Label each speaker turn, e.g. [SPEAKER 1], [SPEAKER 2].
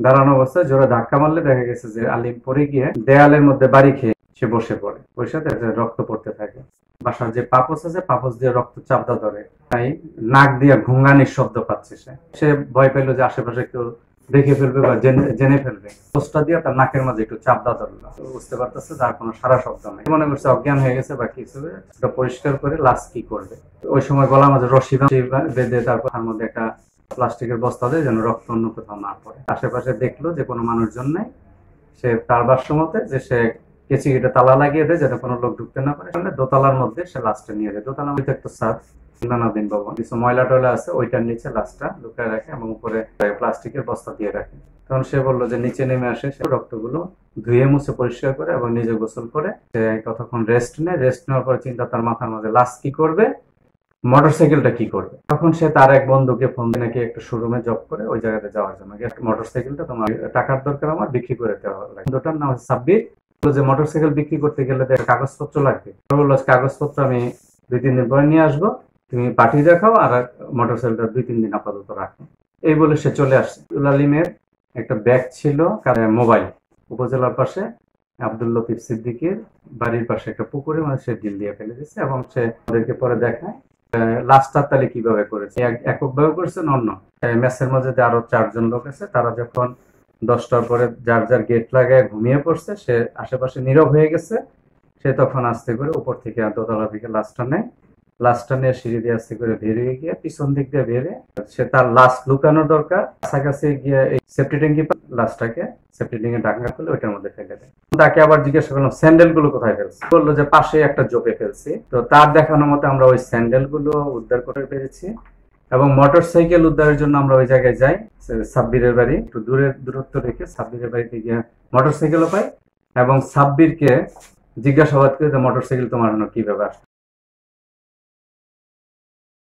[SPEAKER 1] দাঁড়ানো অবস্থায় জোরে ধাক্কা মারলে দেখা গেছে যে আলিম পরে গিয়ে দেয়ালের মধ্যে বাড়ি খেয়ে সে বসে পড়ে। বসে রক্ত পড়তে থাকে। বাসার যে পাপোস আছে পাপোস দিয়ে রক্ত চাপদা ধরে, তাই নাক দিয়ে ঘুঙ্গানির শব্দ পাচ্ছে। সে ভয় পেলো যে আশেপাশে কেউ দেখে ফেলবে বা জেনে ফেলবে। পোস্টটা দিয়ে তার নাকের মাঝে একটু চাপদা ধরলো, বুঝতে পারতেছে তার কোনো সারা শব্দ নেই। মনে করছে অজ্ঞান হয়ে গেছে বা কিছু, পরিষ্কার করে লাশ কি করবে। ওই সময় গলার মাঝে রশি বেঁধে তারপর তার মধ্যে একটা প্লাস্টিকের বস্তা দেয় যেন রক্ত অন্য কোথাও না পড়ে। আশেপাশে দেখলো যে কোনো মানুষজন নেই। সে তার ভাষ্য মতে যে সে কেচি কেটে তালা লাগিয়ে দেয় যাতে কোনো লোক ঢুকতে না পারে। দোতলার মধ্যে সে লাশটা নিয়ে যায়। দোতলার মধ্যে একটা ছাদ, নানাদিন ভবন, কিছু ময়লা টয়লা আছে, ওইটার নিচে লাশটা লুকায় রাখে এবং উপরে প্লাস্টিকের বস্তা দিয়ে রাখে। তখন সে বললো যে নিচে নেমে আসে, সে রক্তগুলো ধুয়ে মুছে পরিষ্কার করে এবং নিজে গোসল করে সে কতক্ষণ রেস্ট নেয়। রেস্ট নেওয়ার পরে চিন্তা তার মাথার মধ্যে লাশ কি করবে, মোটরসাইকেলটা কি করবে। তখন সে তার এক বন্ধুকে ফোন দিয়ে নাকি একটা শোরুমে জব করে ওই জায়গাতে যাওয়ার জন্য, মোটরসাইকেলটা তোমার টাকার দরকার, আমার বিক্রি করে দেওয়া লাগে। বন্ধুটার নাম হচ্ছে সাব্বির। যে মোটরসাইকেল বিক্রি করতে গেলে কাগজপত্র লাগবে। বললো কাগজপত্র আমি 2-3 দিন পরে নিয়ে আসবো, তুমি পাঠিয়ে দেখাও আর মোটরসাইকেলটা 2-3 দিন আপাতত রাখো। এই বলে সে চলে আসছে। আলিমের একটা ব্যাগ ছিল, মোবাইল। উপজেলার পাশে আব্দুল লতিফ সিদ্দিকের বাড়ির পাশে একটা পুকুরে সে ডিল দিয়ে ফেলে দিচ্ছে এবং সে ওদেরকে পরে দেখায় লাশটা তাহলে কিভাবে করেছে। এককভাবে করেছে অন্য ম্যাচের মধ্যে আরো 4 জন লোক আছে। তারা যখন 10টার পরে যার যার গেট লাগায় ঘুমিয়ে পড়ছে, সে আশেপাশে নীরব হয়ে গেছে। সে তখন আস্তে করে উপর থেকে দোতলা থেকে লাশটা নেয়। লাশটা নিয়ে সিঁড়ি দিয়ে আস্তে করে বেরিয়ে গিয়ে পিছন দিক দিয়ে বেরে সে তার লাশ লুকানোর দরকার, কাছাকাছি গিয়ে এই সেফটি ট্যাঙ্কি লাশটাকে সেফটি ট্যাঙ্কি ঢাকনা খুলে ওইটার মধ্যে ফেলে দেয়। তাকে আবার জিজ্ঞাসা করলাম স্যান্ডেল গুলো কোথায় ফেলছে। বললো যে পাশে একটা জোপে ফেলছে। তো তার দেখানো মতে আমরা ওই স্যান্ডেল গুলো উদ্ধার করে পেরেছি এবং মোটরসাইকেল উদ্ধারের জন্য আমরা ওই জায়গায় যাই। সাব্বিরের বাড়ি একটু দূরত্ব রেখে সাব্বিরের বাড়িতে গিয়ে মোটরসাইকেলও পাই এবং সাব্বিরকে জিজ্ঞাসাবাদ করে যে মোটরসাইকেল তোমার কিভাবে আসছে।